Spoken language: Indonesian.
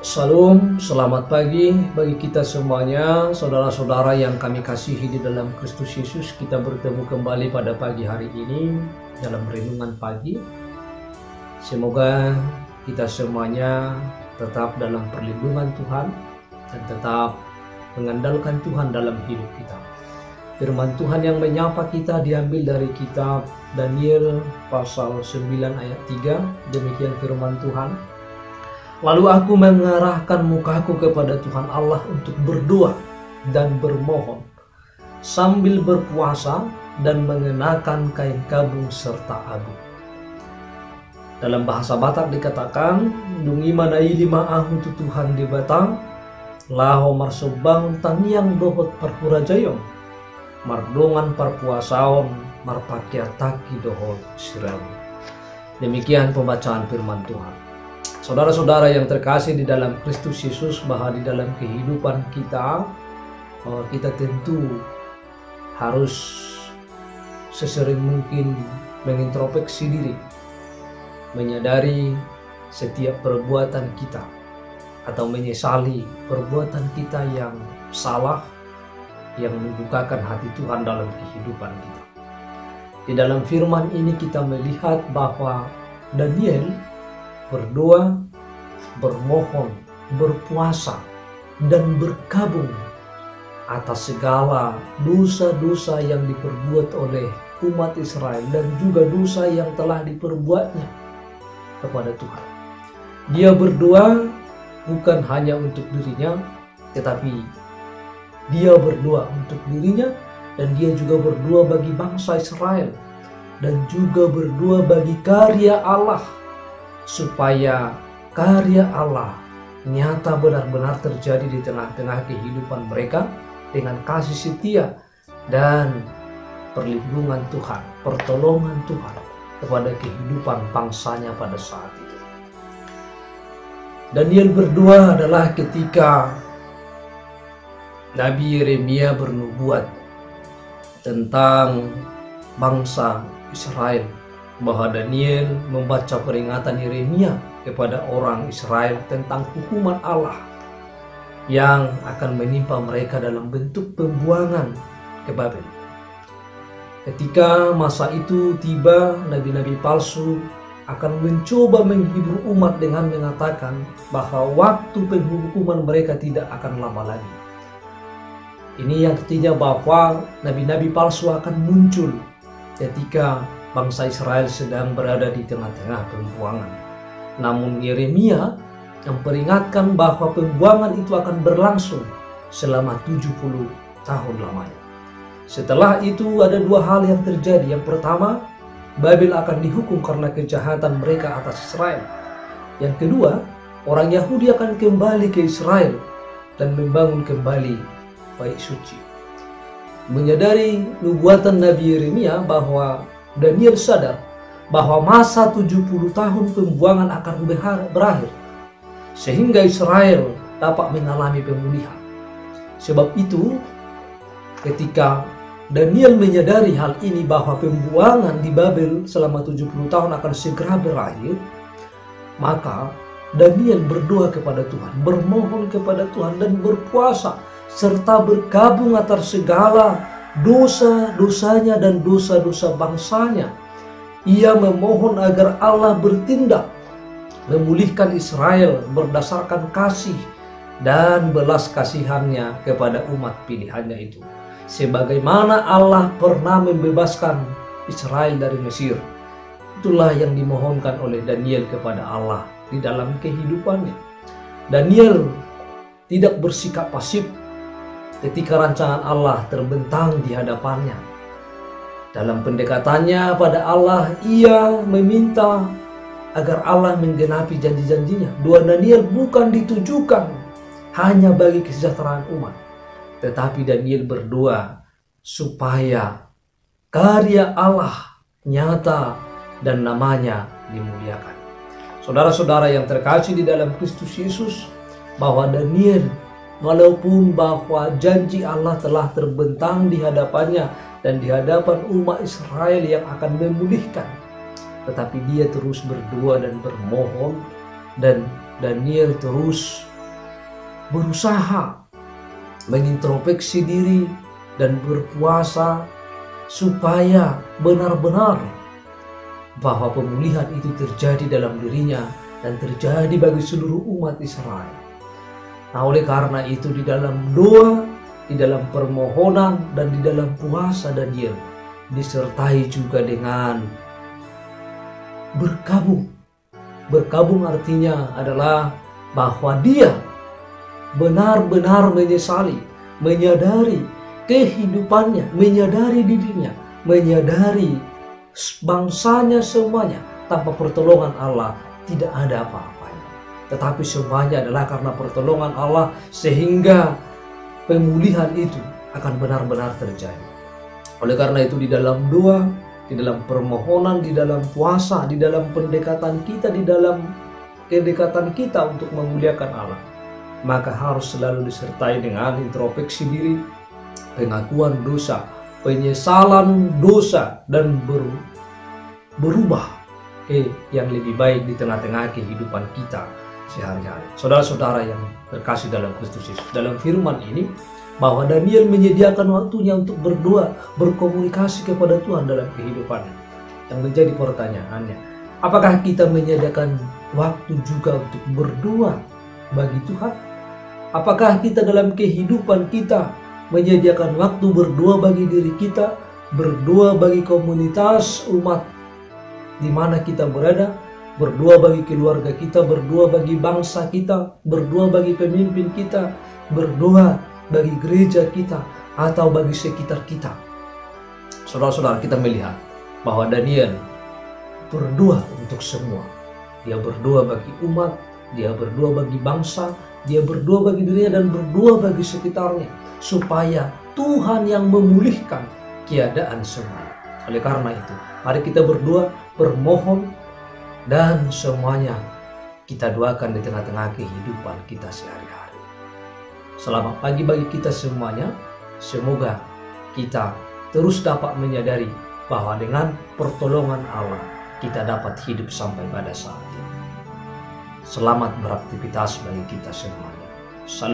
Salam, selamat pagi bagi kita semuanya, saudara-saudara yang kami kasihi di dalam Kristus Yesus. Kita bertemu kembali pada pagi hari ini dalam renungan pagi. Semoga kita semuanya tetap dalam perlindungan Tuhan dan tetap mengandalkan Tuhan dalam hidup kita. Firman Tuhan yang menyapa kita diambil dari kitab Daniel pasal 9 ayat 3. Demikian firman Tuhan. Lalu aku mengarahkan mukaku kepada Tuhan Allah untuk berdoa dan bermohon sambil berpuasa dan mengenakan kain kabung serta abu. Dalam bahasa Batak dikatakan, "Dungi manai lima ahu tu Tuhan di batang, laho marsobang taniang dohot perpurajayong, mardongan perpuasaon marpakiataki dohot siramu." Demikian pembacaan firman Tuhan. Saudara-saudara yang terkasih di dalam Kristus Yesus, bahwa di dalam kehidupan kita, kita tentu harus sesering mungkin mengintrospeksi diri, menyadari setiap perbuatan kita, atau menyesali perbuatan kita yang salah, yang mendukakan hati Tuhan dalam kehidupan kita. Di dalam firman ini kita melihat bahwa Daniel berdoa, bermohon, berpuasa, dan berkabung atas segala dosa-dosa yang diperbuat oleh umat Israel dan juga dosa yang telah diperbuatnya kepada Tuhan. Dia berdoa bukan hanya untuk dirinya, tetapi dia berdoa untuk dirinya, dan dia juga berdoa bagi bangsa Israel, dan juga berdoa bagi karya Allah, supaya karya Allah nyata benar-benar terjadi di tengah-tengah kehidupan mereka dengan kasih setia dan perlindungan Tuhan, pertolongan Tuhan kepada kehidupan bangsanya pada saat itu. Daniel berdoa adalah ketika Nabi Yeremia bernubuat tentang bangsa Israel, bahwa Daniel membaca peringatan Yeremia kepada orang Israel tentang hukuman Allah yang akan menimpa mereka dalam bentuk pembuangan ke Babel. Ketika masa itu tiba, nabi-nabi palsu akan mencoba menghibur umat dengan mengatakan bahwa waktu penghukuman mereka tidak akan lama lagi. Ini yang artinya bahwa nabi-nabi palsu akan muncul ketika bangsa Israel sedang berada di tengah-tengah pembuangan. Namun Yeremia memperingatkan bahwa pembuangan itu akan berlangsung selama 70 tahun lamanya. Setelah itu ada dua hal yang terjadi. Yang pertama, Babel akan dihukum karena kejahatan mereka atas Israel. Yang kedua, orang Yahudi akan kembali ke Israel dan membangun kembali bait suci. Menyadari nubuatan Nabi Yeremia bahwa Daniel sadar bahwa masa 70 tahun pembuangan akan berakhir, sehingga Israel dapat mengalami pemulihan. Sebab itu, ketika Daniel menyadari hal ini, bahwa pembuangan di Babel selama 70 tahun akan segera berakhir, maka Daniel berdoa kepada Tuhan, bermohon kepada Tuhan, dan berpuasa serta berkabung atas segala dosa-dosanya dan dosa-dosa bangsanya. Ia memohon agar Allah bertindak memulihkan Israel berdasarkan kasih dan belas kasihannya kepada umat pilihannya itu, sebagaimana Allah pernah membebaskan Israel dari Mesir. Itulah yang dimohonkan oleh Daniel kepada Allah di dalam kehidupannya. Daniel tidak bersikap pasif ketika rancangan Allah terbentang di hadapannya. Dalam pendekatannya pada Allah, ia meminta agar Allah menggenapi janji-janjinya. Doa Daniel bukan ditujukan hanya bagi kesejahteraan umat, tetapi Daniel berdoa supaya karya Allah nyata dan namanya dimuliakan. Saudara-saudara yang terkasih di dalam Kristus Yesus, bahwa Daniel, walaupun bahwa janji Allah telah terbentang di hadapannya dan di hadapan umat Israel yang akan memulihkan, tetapi dia terus berdoa dan bermohon, dan Daniel terus berusaha mengintrospeksi diri dan berpuasa supaya benar-benar bahwa pemulihan itu terjadi dalam dirinya dan terjadi bagi seluruh umat Israel. Nah, oleh karena itu di dalam doa, di dalam permohonan, dan di dalam puasa Daniel disertai juga dengan berkabung. Berkabung artinya adalah bahwa dia benar-benar menyesali, menyadari kehidupannya, menyadari dirinya, menyadari bangsanya semuanya tanpa pertolongan Allah tidak ada apa-apanya. Tetapi semuanya adalah karena pertolongan Allah sehingga pemulihan itu akan benar-benar terjadi. Oleh karena itu di dalam doa, di dalam permohonan, di dalam puasa, di dalam pendekatan kita, di dalam kedekatan kita untuk memuliakan Allah, maka harus selalu disertai dengan introspeksi diri, pengakuan dosa, penyesalan dosa, dan berubah yang lebih baik di tengah-tengah kehidupan kita sehari-hari. Saudara-saudara yang terkasih dalam Kristus Yesus, dalam firman ini bahwa Daniel menyediakan waktunya untuk berdoa, berkomunikasi kepada Tuhan dalam kehidupannya. Yang menjadi pertanyaannya, apakah kita menyediakan waktu juga untuk berdoa bagi Tuhan? Apakah kita dalam kehidupan kita menyediakan waktu berdoa bagi diri kita, berdoa bagi komunitas umat di mana kita berada, berdoa bagi keluarga kita, berdoa bagi bangsa kita, berdoa bagi pemimpin kita, berdoa bagi gereja kita, atau bagi sekitar kita? Saudara-saudara, kita melihat bahwa Daniel berdoa untuk semua. Dia berdoa bagi umat, dia berdoa bagi bangsa, dia berdoa bagi dirinya, dan berdoa bagi sekitarnya, supaya Tuhan yang memulihkan keadaan semua. Oleh karena itu, mari kita berdoa, bermohon, dan semuanya kita doakan di tengah-tengah kehidupan kita sehari-hari. Selamat pagi bagi kita semuanya. Semoga kita terus dapat menyadari bahwa dengan pertolongan Allah kita dapat hidup sampai pada saat ini. Selamat beraktivitas bagi kita semuanya.